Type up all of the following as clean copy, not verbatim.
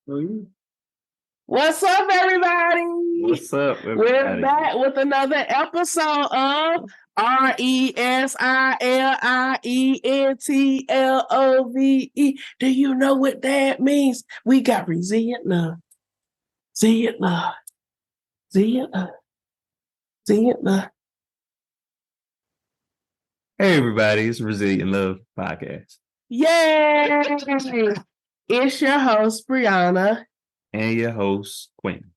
What's up, everybody? What's up, everybody? We're back with another episode of RESILIENTLOVE. Do you know what that means? We got resilient love. Resilient love. Resilient love. Resilient love. Hey, everybody. It's Resilient Love Podcast. Yay! It's your host, Brianna. And your host, Quentin.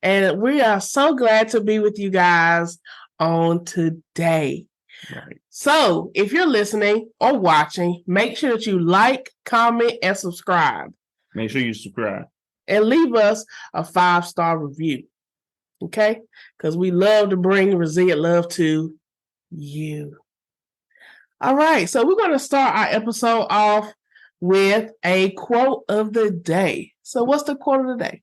And we are so glad to be with you guys on today. Right. So if you're listening or watching, make sure that you like, comment, and subscribe. Make sure you subscribe. And leave us a 5-star review. Okay? Because we love to bring resilient love to you. All right. So we're going to start our episode off with a quote of the day. So what's the quote of the day?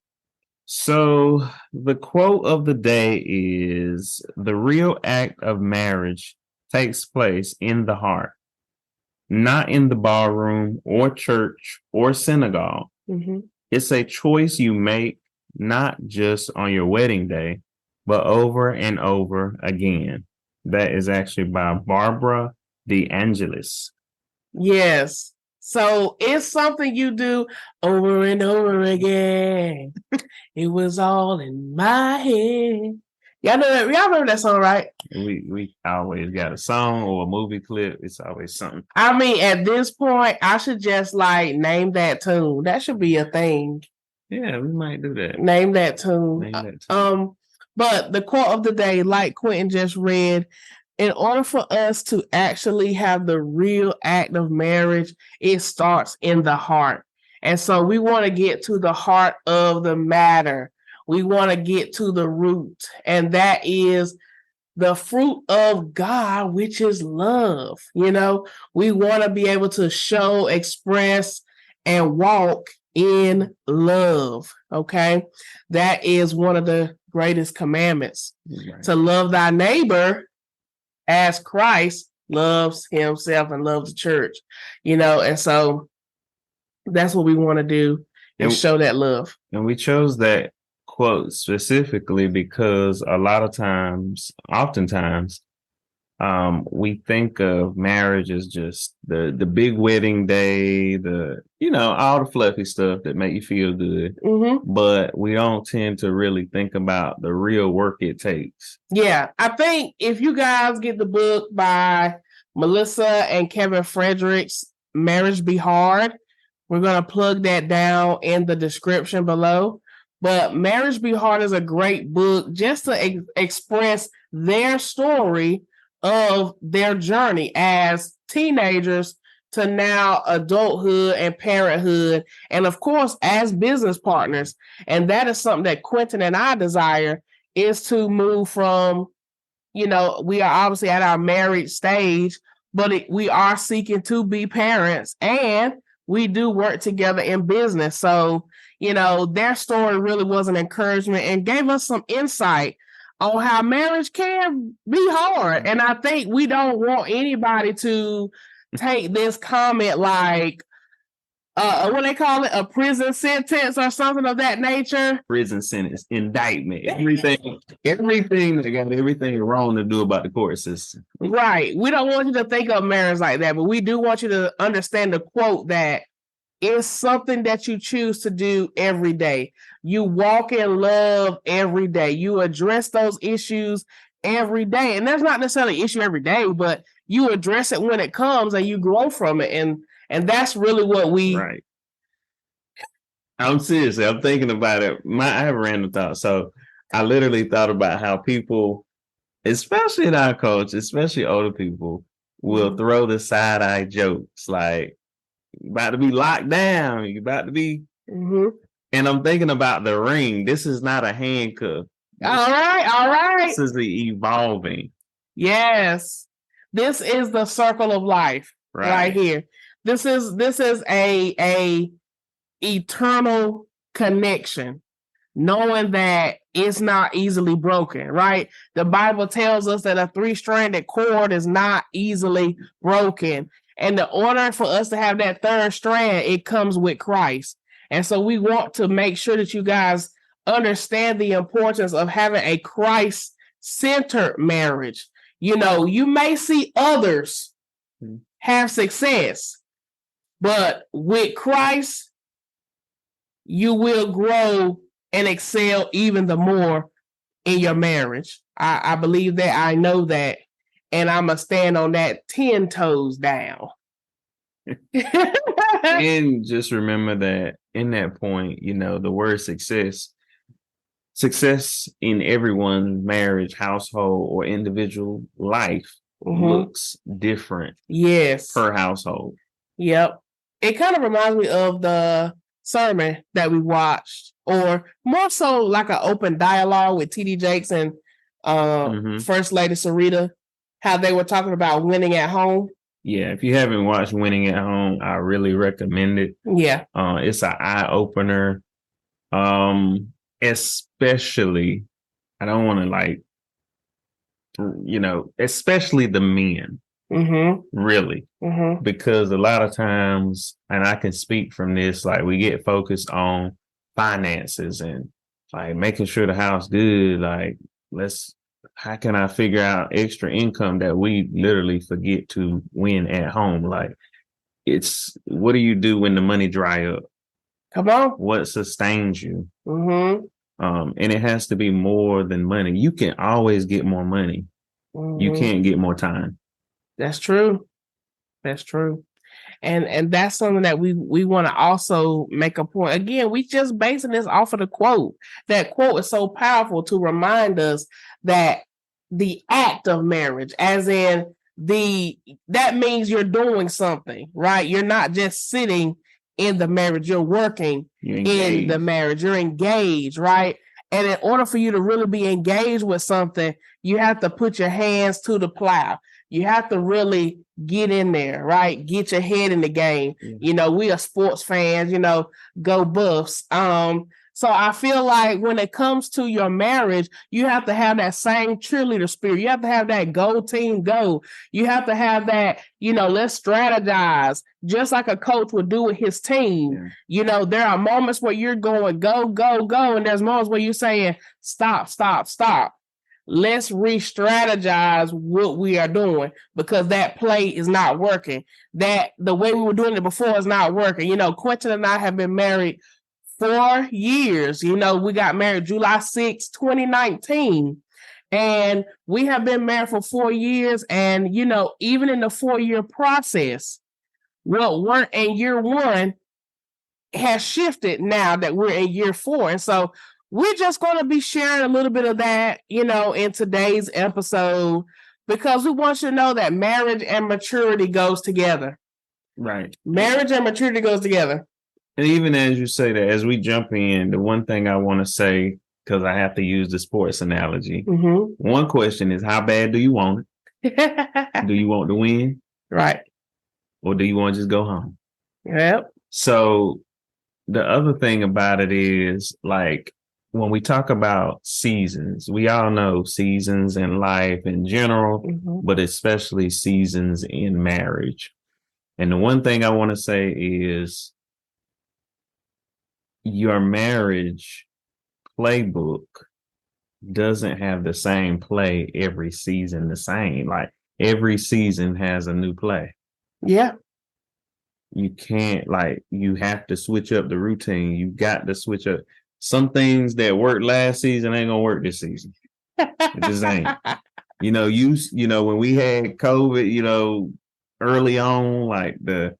So the quote of the day is, the real act of marriage takes place in the heart, not in the ballroom or church or synagogue. Mm-hmm. It's a choice you make not just on your wedding day, but over and over again. That is actually by Barbara the Angelis. Yes. So it's something you do over and over again. It was all in my head. Y'all know that? Y'all remember that song, right? We always got a song or a movie clip. It's always something. I mean, at this point, I should just name that tune. That should be a thing. Yeah, we might do that. Name that tune. But the quote of the day, like Quentin just read, in order for us to actually have the real act of marriage, it starts in the heart. And so we want to get to the heart of the matter. We want to get to the root. And that is the fruit of God, which is love. You know, we want to be able to show, express, and walk in love. Okay. That is one of the greatest commandments. Right. To love thy neighbor as Christ loves himself and loves the church, you know, and so that's what we want to do and show that love. And we chose that quote specifically because a lot of times, oftentimes, we think of marriage as just the big wedding day, all the fluffy stuff that make you feel good. Mm-hmm. But we don't tend to really think about the real work it takes. Yeah, I think if you guys get the book by Melissa and Kevin Frederick's Marriage Be Hard, we're going to plug that down in the description below. But Marriage Be Hard is a great book just to express their story of their journey as teenagers to now adulthood and parenthood, and of course as business partners. And that is something that Quentin and I desire, is to move from, we are obviously at our marriage stage, but we are seeking to be parents, and we do work together in business. So, their story really was an encouragement and gave us some insight on how marriage can be hard. And I think we don't want anybody to take this comment like, what they call it, a prison sentence or something of that nature. Prison sentence, indictment, everything that got everything wrong to do about the court system. Right. We don't want you to think of marriage like that, but we do want you to understand the quote that it's something that you choose to do every day. You walk in love every day. You address those issues every day. And that's not necessarily an issue every day, but you address it when it comes and you grow from it. And that's really what we... Right. I'm seriously, I'm thinking about it. I have a random thought. So I literally thought about how people, especially in our culture, especially older people, will throw the side-eye jokes like, about to be locked down, you about to be... Mm-hmm. And I'm thinking about the ring. This is not a handcuff. All right. This is the evolving. Yes. This is the circle of life right here. This is a eternal connection, knowing that it's not easily broken, right? The Bible tells us that a 3-stranded cord is not easily broken. And in order for us to have that third strand, it comes with Christ. And so we want to make sure that you guys understand the importance of having a Christ-centered marriage. You know, you may see others have success, but with Christ, you will grow and excel even the more in your marriage. I believe that. I know that. And I'm going to stand on that 10 toes down. And just remember that in that point, you know, the word success in everyone's marriage, household, or individual life looks different. Yes. Per household. Yep. It kind of reminds me of the sermon that we watched, or more so like an open dialogue with TD Jakes and First Lady Sarita, how they were talking about winning at home. Yeah, if you haven't watched Winning at Home, I really recommend it. Yeah. It's an eye-opener. Especially, I don't want to like, you know, especially the men. Really. Because a lot of times, and I can speak from this, like we get focused on finances and like making sure the house good. Like, how can I figure out extra income that we literally forget to win at home? Like, what do you do when the money dry up? Come on. What sustains you? And it has to be more than money. You can always get more money. You can't get more time. That's true. That's true. And that's something that we want to also make a point. Again, we just basing this off of the quote. That quote is so powerful to remind us that the act of marriage, as in that means you're doing something, right? You're not just sitting in the marriage, you're working in the marriage, you're engaged, right? And in order for you to really be engaged with something, you have to put your hands to the plow. You have to really get in there, right? Get your head in the game. Yeah. You know, we are sports fans, you know, go Buffs. So I feel like when it comes to your marriage, you have to have that same cheerleader spirit. You have to have that go team go. You have to have that, you know, let's strategize, just like a coach would do with his team. Yeah. You know, there are moments where you're going go, go, go. And there's moments where you're saying, stop, stop, stop. Let's re-strategize what we are doing, because that play is not working. That the way we were doing it before is not working. You know, Quentin and I have been married 4 years. You know, we got married July 6, 2019. And we have been married for 4 years. And, you know, even in the 4-year process, what worked in year 1 has shifted now that we're in year 4. And so we're just going to be sharing a little bit of that, you know, in today's episode, because we want you to know that marriage and maturity goes together. Right. Marriage and maturity goes together. And even as you say that, as we jump in, the one thing I want to say, because I have to use the sports analogy, one question is, how bad do you want it? Do you want to win? Right. Or do you want to just go home? Yep. So the other thing about it is, like, when we talk about seasons, we all know seasons in life in general, but especially seasons in marriage. And the one thing I want to say is your marriage playbook doesn't have the same play every season the same. Like, every season has a new play. Yeah. You can't, like, you have to switch up the routine. You got to switch up. Some things that worked last season ain't gonna work this season. It just ain't. You know, when we had COVID, you know, early on, like the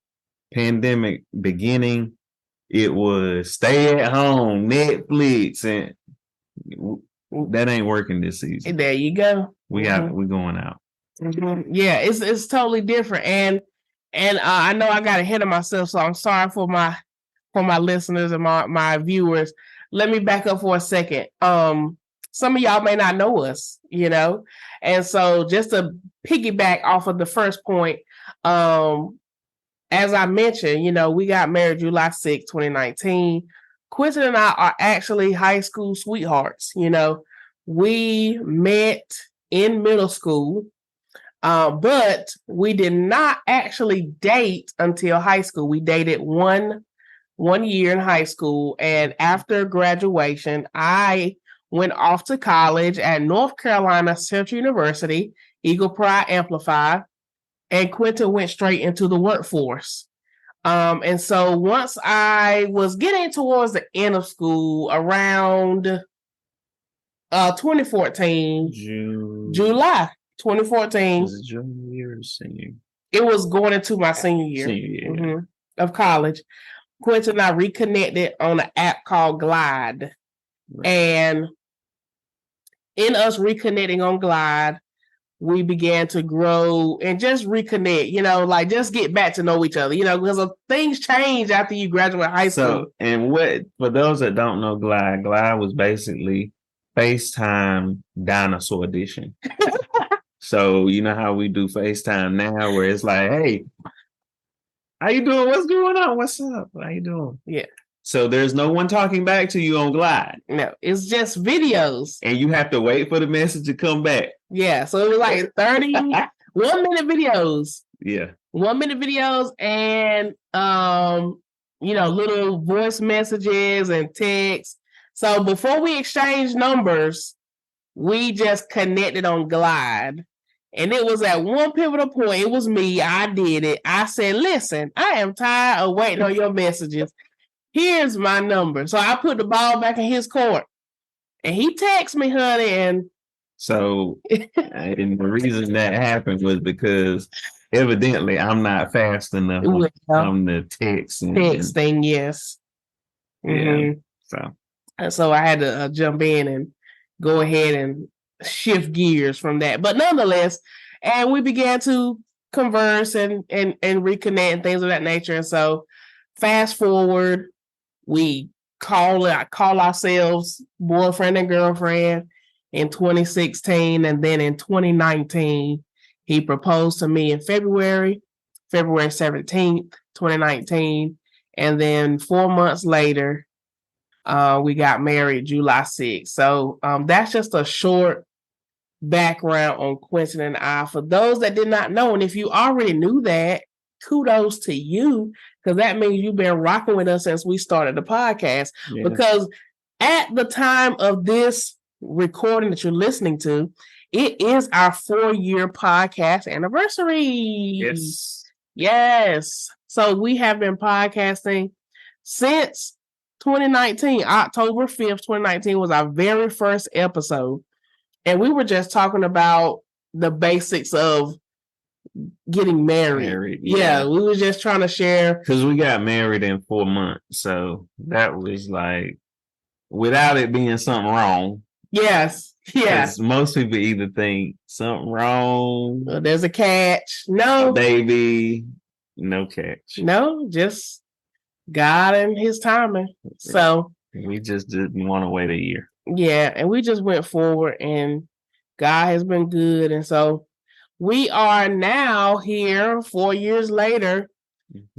pandemic beginning, it was stay at home, Netflix, and that ain't working this season. There you go. We're going out. Yeah, it's totally different. And I know I got ahead of myself, so I'm sorry for my listeners and my viewers. Let me back up for a second. Some of y'all may not know us, you know, and so just to piggyback off of the first point, as I mentioned, you know, we got married July 6, 2019. Quentin and I are actually high school sweethearts. You know, we met in middle school, but we did not actually date until high school. We dated 1 1 year in high school. And after graduation, I went off to college at North Carolina Central University, Eagle Pride Amplified, and Quentin went straight into the workforce. And so once I was getting towards the end of school, around 2014, July 2014. Was it junior year or senior? It was going into my senior year, of college. Quentin and I reconnected on an app called Glide. Right. And in us reconnecting on Glide, we began to grow and just reconnect, like just get back to know each other, because things change after you graduate high school. So, and for those that don't know Glide was basically FaceTime dinosaur edition. So, you know how we do FaceTime now where it's like, hey, how you doing? What's going on? What's up? How you doing? Yeah. So there's no one talking back to you on Glide. No, it's just videos. And you have to wait for the message to come back. Yeah. So it was like 30 1-minute videos. Yeah. 1-minute videos and little voice messages and texts. So before we exchanged numbers, we just connected on Glide. And it was at one pivotal point. It was me. I did it. I said, listen, I am tired of waiting on your messages. Here's my number. So I put the ball back in his court. And he texted me, honey. And so and the reason that happened was because evidently I'm not fast enough on the text. Texting, yes. Yeah. Mm-hmm. So I had to jump in and go ahead and shift gears from that. But nonetheless, and we began to converse and reconnect and things of that nature. And so fast forward, we call ourselves boyfriend and girlfriend in 2016. And then in 2019, he proposed to me in February 17th, 2019. And then 4 months later, we got married July 6th. So that's just a short background on Quentin and I. For those that did not know, and if you already knew that, kudos to you, because that means you've been rocking with us since we started the podcast. Yeah. Because at the time of this recording that you're listening to, it is our 4-year podcast anniversary. Yes. So we have been podcasting since 2019. October 5th, 2019 was our very first episode. And we were just talking about the basics of getting married. Yeah, we were just trying to share. Because we got married in 4 months. So that was like, without it being something wrong. Yes. Yeah. Most people either think something wrong. Well, there's a catch. No. Baby. No catch. No, just God and his timing. So we just didn't want to wait a year. Yeah, and we just went forward and God has been good. And so we are now here 4 years later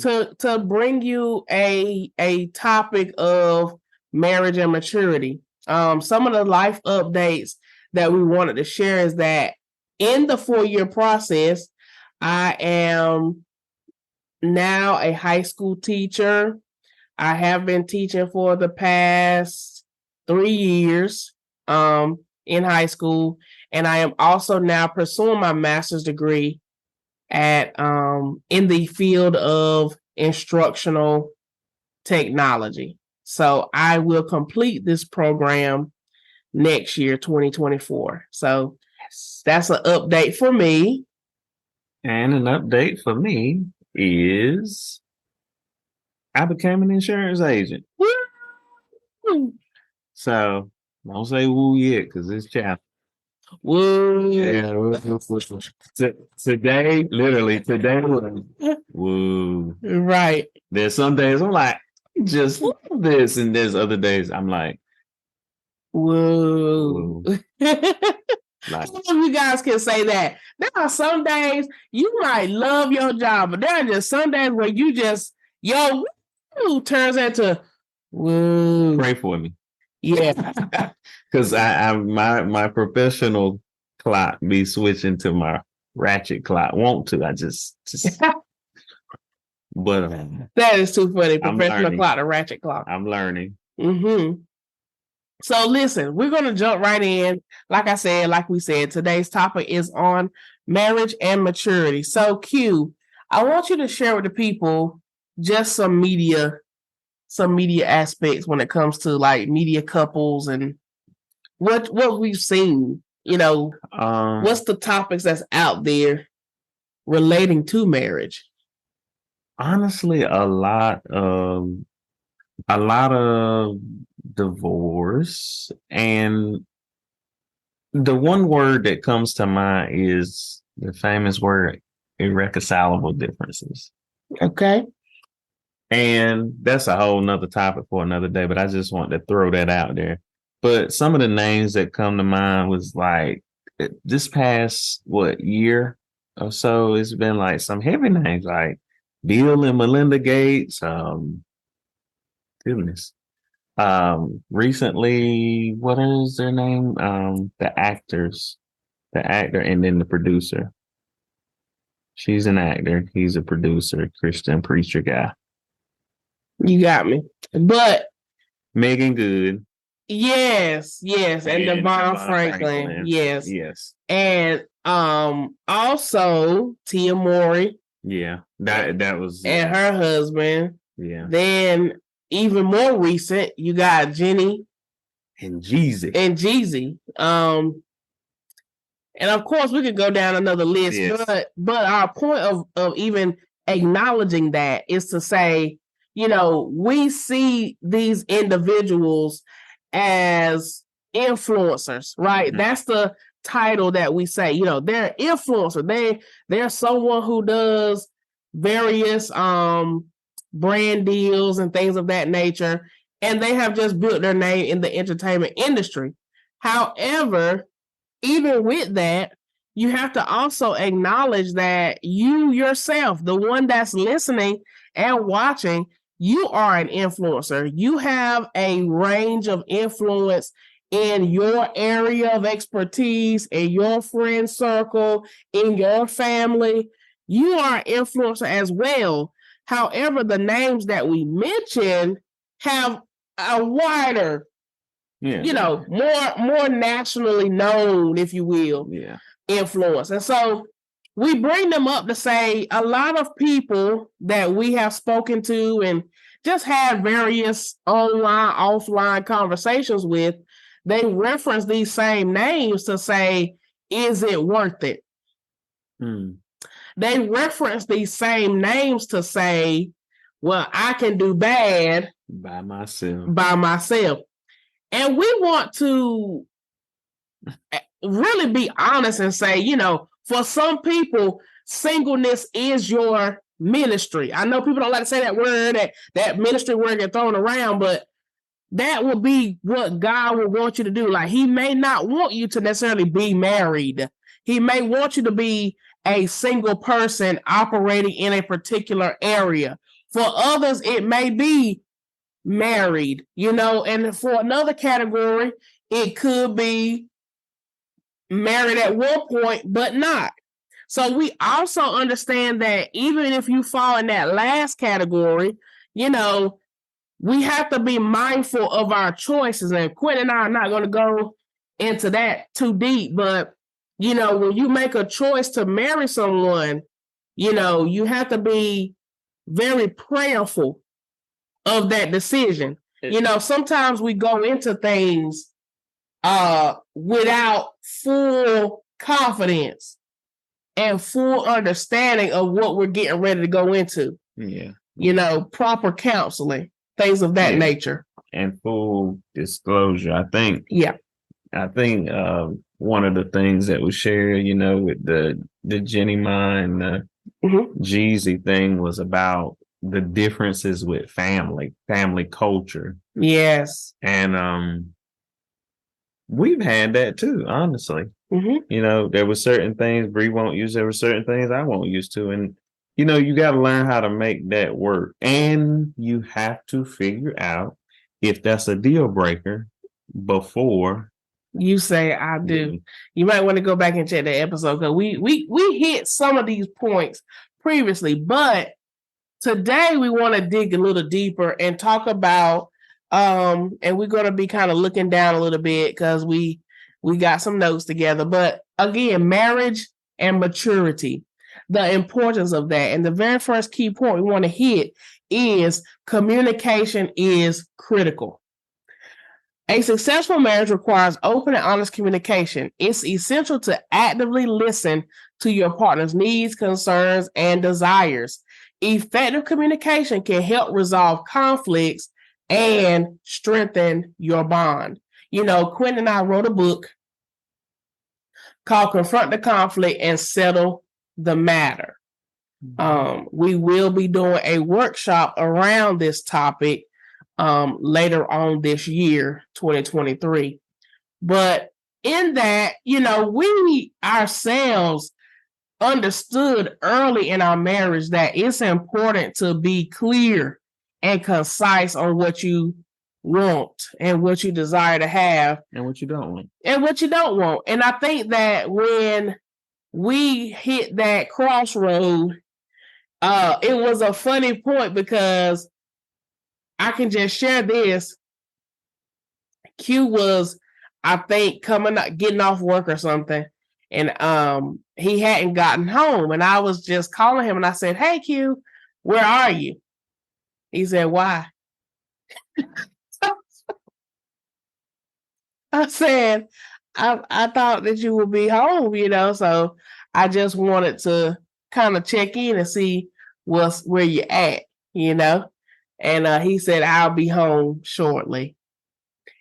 to bring you a topic of marriage and maturity. Some of the life updates that we wanted to share is that in the 4-year process, I am now a high school teacher. I have been teaching for the past 3 years in high school. And I am also now pursuing my master's degree at in the field of instructional technology. So I will complete this program next year, 2024. So that's an update for me. And an update for me is I became an insurance agent. Woo! So don't say woo yet, because it's chapter. Woo. Yeah. Today, literally, woo. Right. There's some days I'm like, just this, and there's other days I'm like, woo. Like, you guys can say that. There are some days you might love your job, but there are just some days where you just woo turns into woo. Pray for me. Yeah. Because I my professional clock be switching to my ratchet clock. Want to. I just But that is too funny. I'm Professional learning. clock, the ratchet clock. I'm learning. Mm-hmm. So listen, we're going to jump right in. Like we said, today's topic is on marriage and maturity. So Q, I want you to share with the people just some media aspects when it comes to like media couples and what we've seen. What's the topics that's out there relating to marriage? Honestly, a lot of divorce, and the one word that comes to mind is the famous word irreconcilable differences. Okay. And that's a whole nother topic for another day, but I just want to throw that out there. But some of the names that come to mind was like this past year or so, it's been like some heavy names like Bill and Melinda Gates. Goodness. Recently, what is their name? The actor and then the producer. She's an actor. He's a producer, Christian preacher guy. You got me. But Megan Good. Yes. And Devon Franklin. Yes. And also Tia Mowry. Yeah. That was and her husband. Yeah. Then even more recent, you got Jenny and Jeezy. And of course we could go down another list, but our point of even acknowledging that is to say, we see these individuals as influencers, right? Mm-hmm. That's the title that we say, they're influencer. They're someone who does various brand deals and things of that nature, and they have just built their name in the entertainment industry. However, even with that, you have to also acknowledge that you yourself, the one that's listening and watching, you are an influencer. You have a range of influence in your area of expertise, in your friend circle, in your family. You are an influencer as well. However, the names that we mentioned have a wider, more nationally known, if you will, influence. And so we bring them up to say a lot of people that we have spoken to and just had various online, offline conversations with, they reference these same names to say, is it worth it? They reference these same names to say, well, I can do bad by myself. And we want to really be honest and say, for some people, singleness is your ministry. I know people don't like to say that word, that ministry word get thrown around, but that will be what God will want you to do. Like, he may not want you to necessarily be married. He may want you to be a single person operating in a particular area. For others, it may be married, and for another category, it could be married at one point, but not. So we also understand that even if you fall in that last category, we have to be mindful of our choices. And Quinn and I are not going to go into that too deep, but, when you make a choice to marry someone, you have to be very prayerful of that decision. Sometimes we go into things without full confidence and full understanding of what we're getting ready to go into. Proper counseling, things of that nature. And full disclosure. I think one of the things that we share, with the Jenny Ma and the Jeezy thing was about the differences with family culture. Yes. And we've had that too, honestly. There were certain things Bree won't use, there were certain things I won't use to. And you got to learn how to make that work. And you have to figure out if that's a deal breaker before you say I do. You might want to go back and check that episode, because we hit some of these points previously, but today we want to dig a little deeper and talk about, and we're going to be kind of looking down a little bit because we got some notes together. But again, marriage and maturity, the importance of that. And the very first key point we want to hit is communication is critical. A successful marriage requires open and honest communication. It's essential to actively listen to your partner's needs, concerns, and desires. Effective communication can help resolve conflicts and strengthen your bond. You know, Quentin and I wrote a book called Confront the Conflict and Settle the Matter. We will be doing a workshop around this topic later on this year, 2023. But in that, you know, we ourselves understood early in our marriage that it's important to be clear and concise on what you want and what you desire to have and what you don't want. And I think that when we hit that crossroad, it was a funny point because I can just share this. Q was, I think, getting off work or something, and he hadn't gotten home, and I was just calling him, and I said, "Hey, Q, where are you?" He said, "Why?" I said, I thought that you would be home, you know, so I just wanted to kind of check in and see where you're at, you know. And he said, "I'll be home shortly."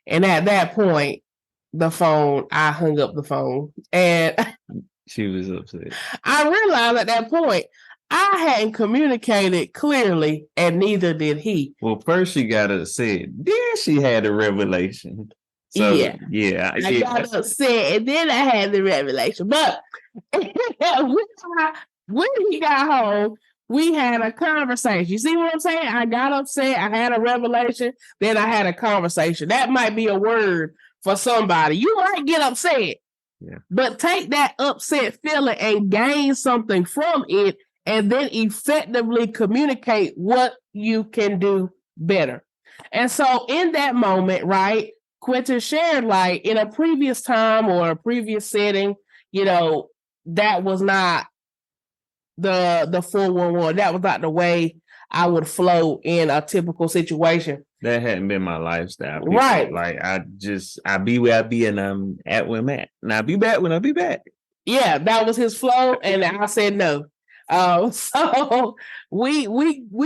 And at that point, I hung up the phone. And she was upset. I realized at that point, I hadn't communicated clearly, and neither did he. Well, first she got upset. Then she had a revelation. So, yeah. I got upset, and then I had the revelation. But when he got home, we had a conversation. You see what I'm saying? I got upset. I had a revelation. Then I had a conversation. That might be a word for somebody. You might get upset, but take that upset feeling and gain something from it, and then effectively communicate what you can do better. And so in that moment, right, Quentin shared, like, in a previous time or a previous setting, you know, that was not the 411. That was not the way I would flow in a typical situation. That hadn't been my lifestyle. People. Right. Like, I be where I be, and I'm at where I'm at. And I'll be back when I be back. Yeah, that was his flow, and I said no. So we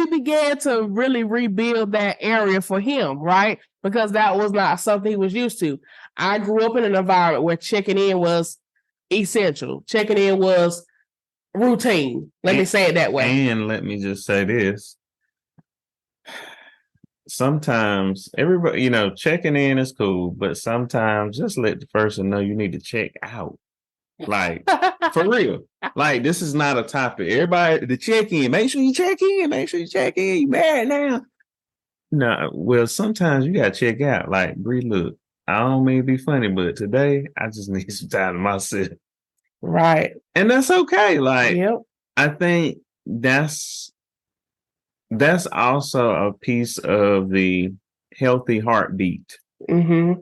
began to really rebuild that area for him, right? Because that was not something he was used to. I grew up in an environment where checking in was essential. Checking in was routine. Let me say it that way. And let me just say this. Sometimes everybody, you know, checking in is cool, but sometimes just let the person know you need to check out. Like, for real. Like, this is not a topic. Everybody, the check-in, make sure you check in. Make sure you check in. You married now. No, well, sometimes you gotta check out. Like, Bree, look, I don't mean to be funny, but today I just need some time to myself. Right. And that's okay. Like, I think that's also a piece of the healthy heartbeat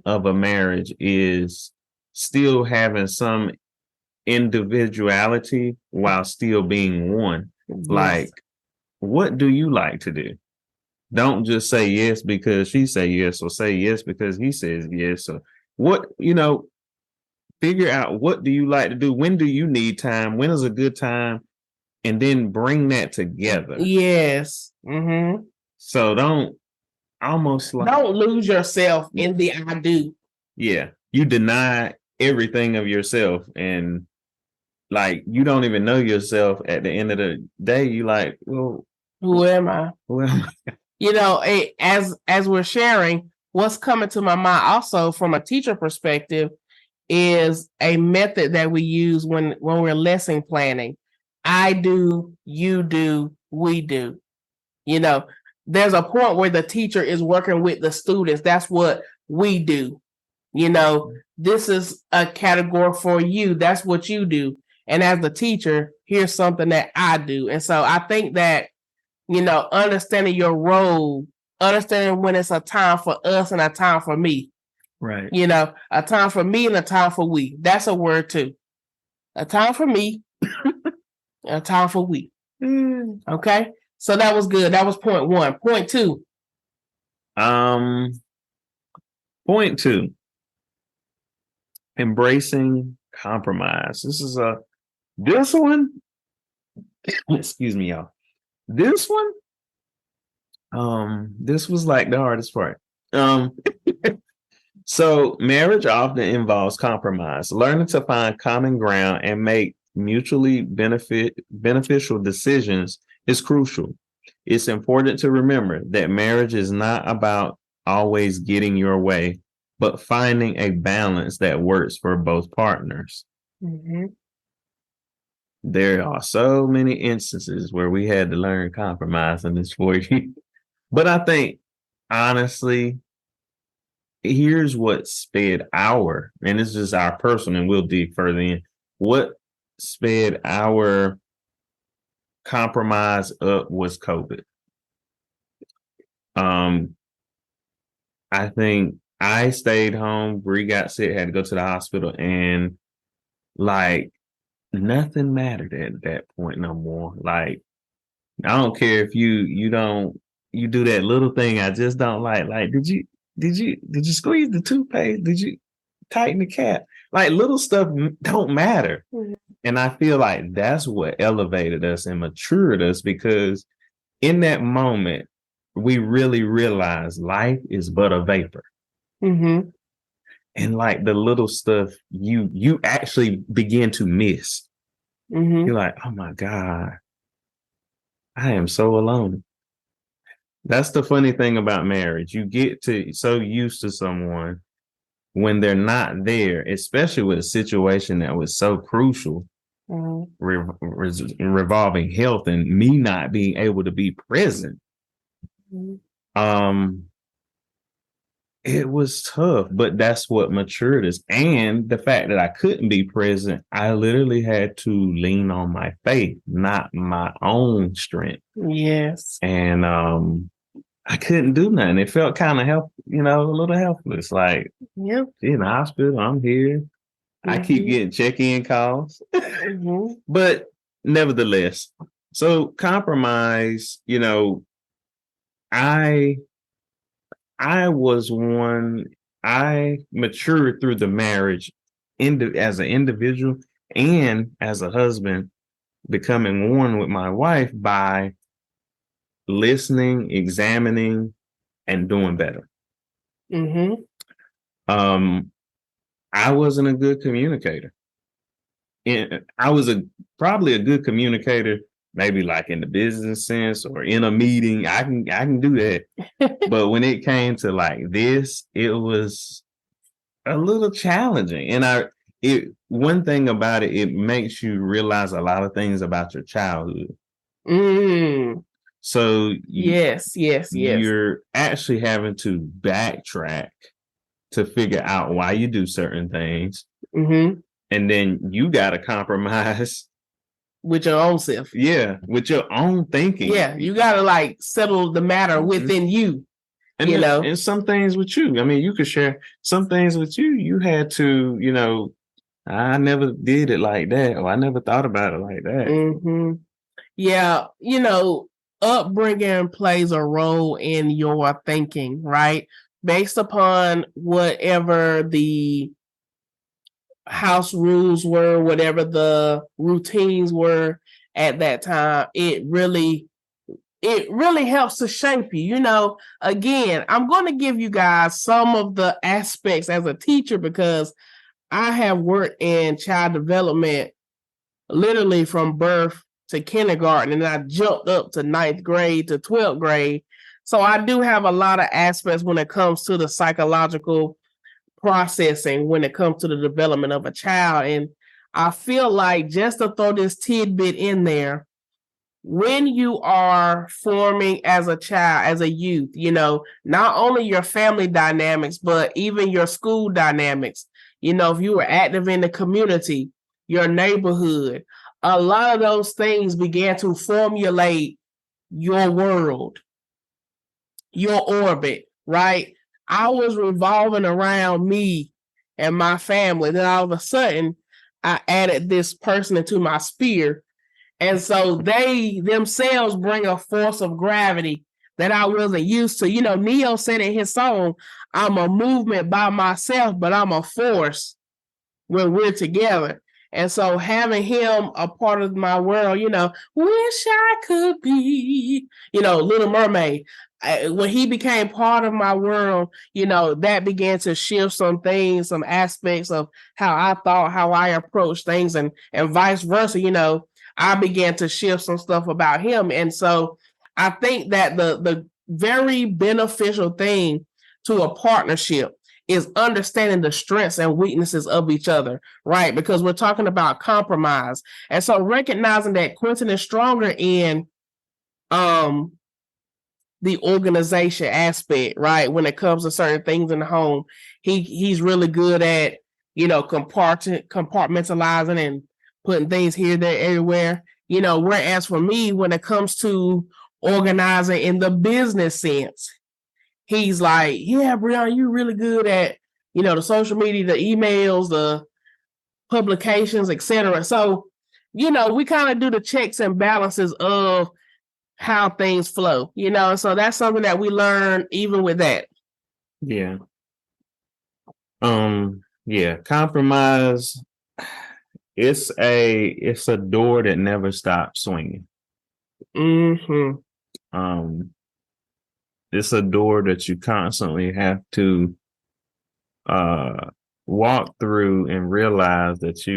of a marriage, is still having some individuality while still being one. Like, what do you like to do? Don't just say yes because she say yes, or say yes because he says yes. Or what, you know, figure out, what do you like to do? When do you need time? When is a good time? And then bring that together. Yes. So don't lose yourself in the I do. Yeah. You deny everything of yourself, and like, you don't even know yourself at the end of the day. You like, well, who am I? You know, as we're sharing, what's coming to my mind also from a teacher perspective is a method that we use when we're lesson planning. I do, you do, we do. You know, there's a point where the teacher is working with the students. That's what we do. You know, this is a category for you. That's what you do. And as the teacher, here's something that I do. And so I think that Understanding your role, understanding when it's a time for us and a time for me. Right. A time for me and a time for we. That's a word too. A time for me, a time for we. Okay? So that was good. That was point 1. Point 2. Point 2. Embracing compromise. This one, excuse me, y'all. This one, this was like the hardest part. So marriage often involves compromise. Learning to find common ground and make mutually beneficial decisions is crucial. It's important to remember that marriage is not about always getting your way, but finding a balance that works for both partners. Mm-hmm. There are so many instances where we had to learn compromise in this 4 years. But I think, honestly, here's what sped and it's just our personal, and we'll dig further in, what sped our compromise up was COVID. I think I stayed home. Bree got sick, had to go to the hospital, and like nothing mattered at that point no more. Like, I don't care if you do that little thing I just don't like. Like, did you squeeze the toothpaste? Did you tighten the cap? Like, little stuff don't matter. Mm-hmm. And I feel like that's what elevated us and matured us, because in that moment, we really realized life is but a vapor. Mm-hmm. And like the little stuff you actually begin to miss. Mm-hmm. You're like, oh my God, I am so alone. That's the funny thing about marriage. You get so used to someone when they're not there, especially with a situation that was so crucial, revolving health and me not being able to be present. Mm-hmm. It was tough, but that's what matured us. And the fact that I couldn't be present, I literally had to lean on my faith, not my own strength. Yes. And I couldn't do nothing. It felt kind of a little helpless. Like, yep. In the hospital, I'm here. Mm-hmm. I keep getting check-in calls. Mm-hmm. But nevertheless, so compromise, I was one, I matured through the marriage as an individual and as a husband, becoming one with my wife by listening, examining, and doing better. Mm-hmm. I wasn't a good communicator. And I was probably a good communicator, maybe like in the business sense or in a meeting. I can do that. But when it came to like this, it was a little challenging. And one thing about it makes you realize a lot of things about your childhood. Mm. So yes. You're actually having to backtrack to figure out why you do certain things. Mm-hmm. And then you got to compromise with your own self. Yeah, with your own thinking. Yeah, you got to like settle the matter within you. And and some things with you. I mean, you could share some things with you. You had to, I never did it like that, or I never thought about it like that. Mm-hmm. Yeah, upbringing plays a role in your thinking, right? Based upon whatever the house rules were, whatever the routines were at that time, it really helps to shape you. Again, I'm going to give you guys some of the aspects as a teacher, because I have worked in child development literally from birth to kindergarten, and I jumped up to 9th grade to 12th grade. So I do have a lot of aspects when it comes to the psychological processing, when it comes to the development of a child. And I feel like, just to throw this tidbit in there, when you are forming as a child, as a youth, not only your family dynamics, but even your school dynamics, if you were active in the community, your neighborhood, a lot of those things began to formulate your world, your orbit, right? I was revolving around me and my family. Then all of a sudden, I added this person into my sphere. And so they themselves bring a force of gravity that I wasn't used to. Neo said in his song, I'm a movement by myself, but I'm a force when we're together. And so having him a part of my world, wish I could be, Little Mermaid. When he became part of my world, that began to shift some things, some aspects of how I thought, how I approached things, and vice versa. I began to shift some stuff about him. And so I think that the very beneficial thing to a partnership is understanding the strengths and weaknesses of each other, right? Because we're talking about compromise. And so recognizing that Quentin is stronger in the organization aspect, right? When it comes to certain things in the home, he's really good at, compartmentalizing and putting things here, there, everywhere. Whereas for me, when it comes to organizing in the business sense, he's like, yeah, Brianna, you're really good at, the social media, the emails, the publications, etc. So, we kind of do the checks and balances of how things flow, and so that's something that we learn even with that. Yeah. Yeah. Compromise. It's a door that never stops swinging. Mm-hmm. It's a door that you constantly have to walk through and realize that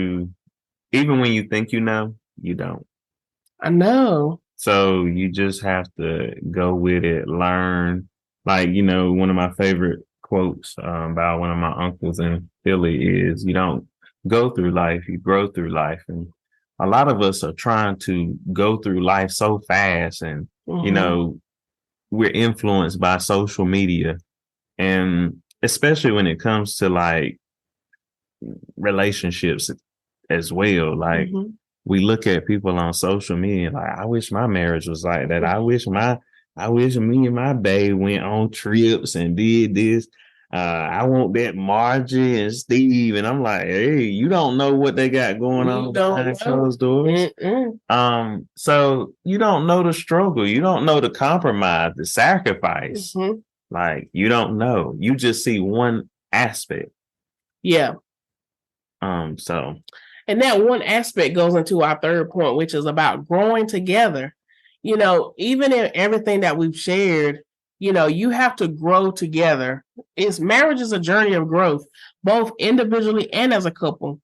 even when you think you know, you don't. I know. So you just have to go with it, learn. Like, one of my favorite quotes by one of my uncles in Philly is, you don't go through life, you grow through life. And a lot of us are trying to go through life so fast, and, we're influenced by social media. And especially when it comes to like relationships as well, like we look at people on social media like, I wish my marriage was like that. I wish me and my babe went on trips and did this. I want that Margie and Steve. And I'm like, hey, you don't know what they got going on behind closed doors. So you don't know the struggle. You don't know the compromise, the sacrifice. Like, you don't know. You just see one aspect. Yeah. So. And that one aspect goes into our third point, which is about growing together. Even in everything that we've shared, you have to grow together. Marriage is a journey of growth, both individually and as a couple.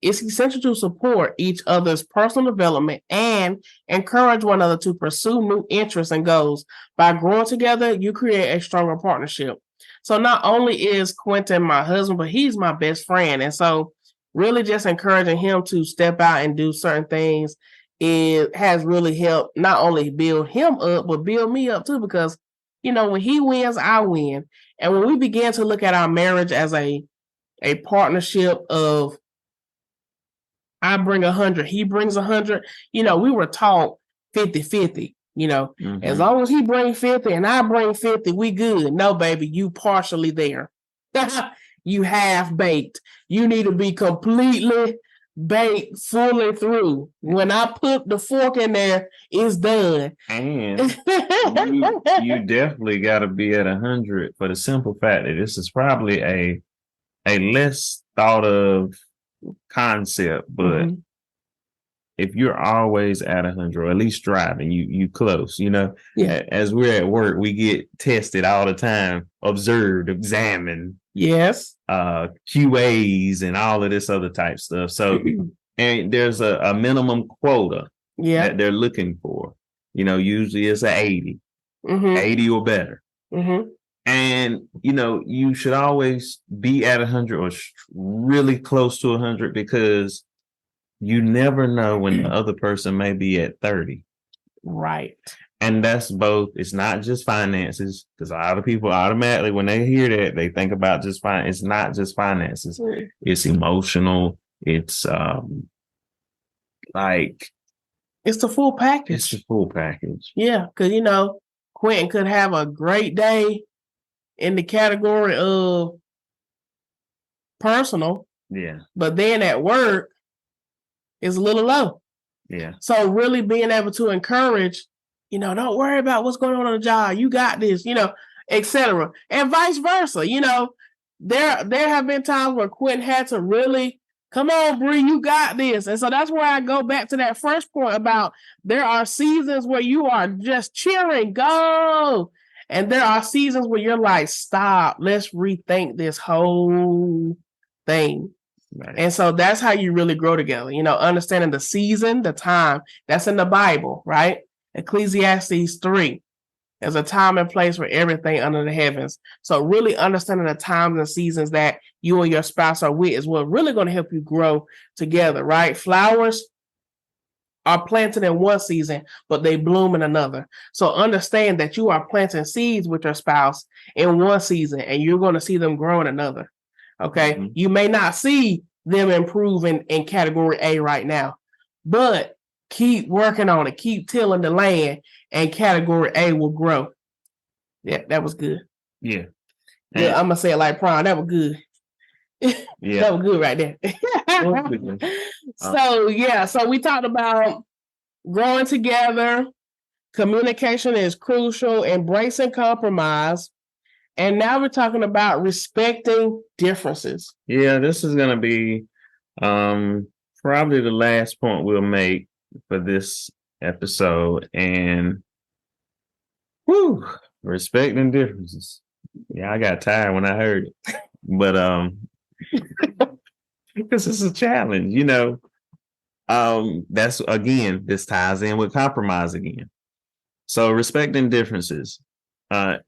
It's essential to support each other's personal development and encourage one another to pursue new interests and goals. By growing together, you create a stronger partnership. So not only is Quentin my husband, but he's my best friend. And so really just encouraging him to step out and do certain things, it has really helped not only build him up, but build me up too, because, when he wins, I win. And when we began to look at our marriage as a partnership of I bring 100, he brings 100, we were taught 50-50, as long as he brings 50 and I bring 50, we good. No, baby, you partially there. You half baked. You need to be completely baked fully through. When I put the fork in there, it's done. And you definitely got to be at 100 for the simple fact that this is probably a less thought of concept, but if you're always at 100, or at least striving, you close, as we're at work, we get tested all the time, observed, examined. Yes. QAs and all of this other type stuff. So, and there's a minimum quota that they're looking for. Usually it's an 80, 80 or better. And, you should always be at 100 or really close to 100, because you never know when the other person may be at 30. Right. And that's both. It's not just finances, because a lot of people automatically, when they hear that, they think about just finance. It's not just finances. It's emotional. It's like It's the full package. It's the full package. Yeah, because Quentin could have a great day in the category of personal. Yeah. But then at work is a little low. Yeah. So really being able to encourage, don't worry about what's going on the job. You got this, etc. And vice versa. There have been times where Quentin had to really, come on, Bree, you got this. And so that's where I go back to that first point about there are seasons where you are just cheering, go. And there are seasons where you're like, stop, let's rethink this whole thing. Right. And so that's how you really grow together, understanding the season, the time. That's in the Bible, right? Ecclesiastes 3. There's a time and place for everything under the heavens. So really understanding the times and seasons that you and your spouse are with is what really going to help you grow together, right? Flowers are planted in one season, but they bloom in another. So understand that you are planting seeds with your spouse in one season, and you're going to see them grow in another. Okay. Mm-hmm. You may not see them improve in category A right now, but keep working on it. Keep tilling the land, and category A will grow. Yeah, that was good. Yeah. Yeah, I'm going to say it like Prime. That was good. Yeah. That was good right there. So we talked about growing together. Communication is crucial, embracing compromise. And now we're talking about respecting differences. Yeah, this is going to be probably the last point we'll make for this episode. And respecting differences. Yeah, I got tired when I heard it. But this is a challenge, that's, again, this ties in with compromise again. So respecting differences.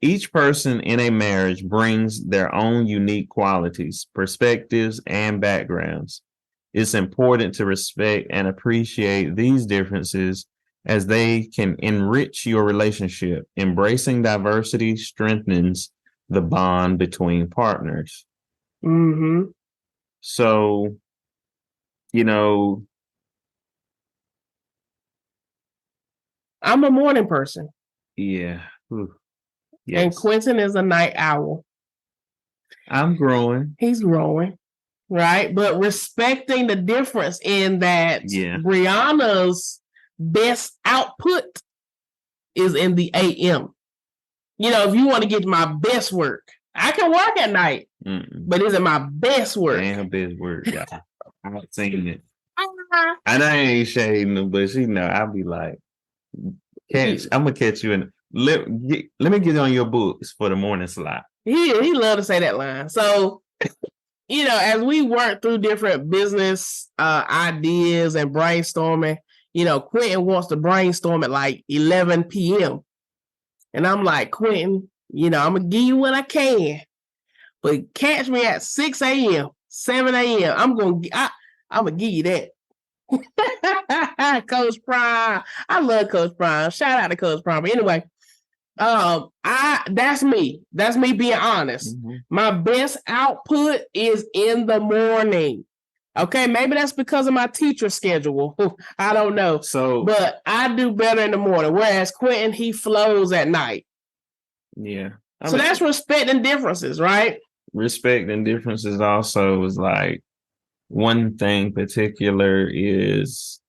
Each person in a marriage brings their own unique qualities, perspectives, and backgrounds. It's important to respect and appreciate these differences as they can enrich your relationship. Embracing diversity strengthens the bond between partners. Mm-hmm. So, I'm a morning person. Yeah. Ooh. Yes. And Quentin is a night owl. I'm growing. He's growing, right? But respecting the difference in that Brianna's best output is in the AM. If you want to get my best work, I can work at night, but is it my best work? Ain't her best work, y'all. I've seen it. And I ain't shading her, but I'll be like, I'm going to catch you in. Let me get on your books for the morning slot. He love to say that line. So, as we work through different business ideas and brainstorming, Quentin wants to brainstorm at like 11 p.m. And I'm like, Quentin, I'm going to give you what I can. But catch me at 6 a.m., 7 a.m. I'm going to give you that. Coach Prime. I love Coach Prime. Shout out to Coach Prime. But anyway, that's me. That's me being honest. Mm-hmm. My best output is in the morning. Okay, maybe that's because of my teacher schedule. I don't know. But I do better in the morning. Whereas Quentin, he flows at night. Yeah. That's respecting differences, right? Respecting differences also is like one thing particular is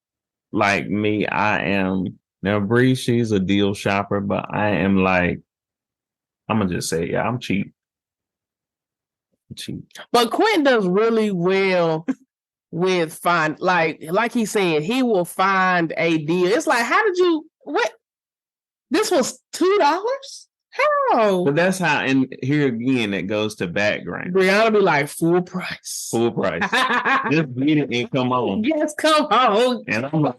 like me. I am now Bree. She's a deal shopper, but I am like, I'm gonna just say, I'm cheap. But Quentin does really well with find like he said, he will find a deal. It's like, how did you what? This was $2? How? But that's how, and here again, it goes to background. Brianna be like, full price. Full price. Just get it and come on. Yes, come on. And I'm like,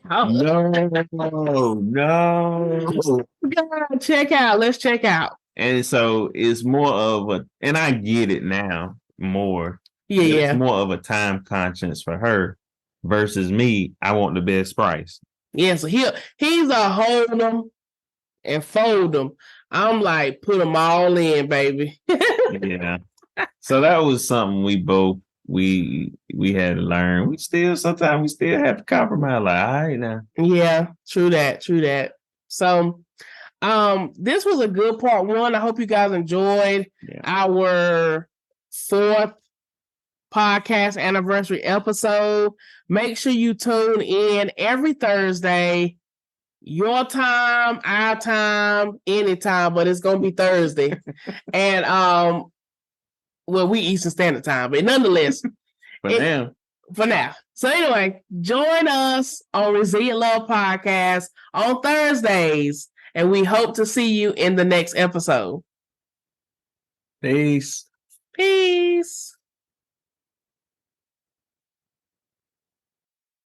no. God, check out. Let's check out. And so it's more of and I get it now more. Yeah. It's more of a time conscience for her versus me. I want the best price. Yeah, so he's a hold them and fold them. I'm like, put them all in, baby. Yeah. So that was something we both we had to learn. Sometimes we still have to compromise. Like, all right now. Yeah, true that. So this was a good part one. I hope you guys enjoyed our 4th podcast anniversary episode. Make sure you tune in every Thursday. Your time, our time, anytime, but it's gonna be Thursday. And well, we Eastern Standard Time, but nonetheless, for now. So anyway, join us on Resilient Love Podcast on Thursdays, and we hope to see you in the next episode. Peace. Peace.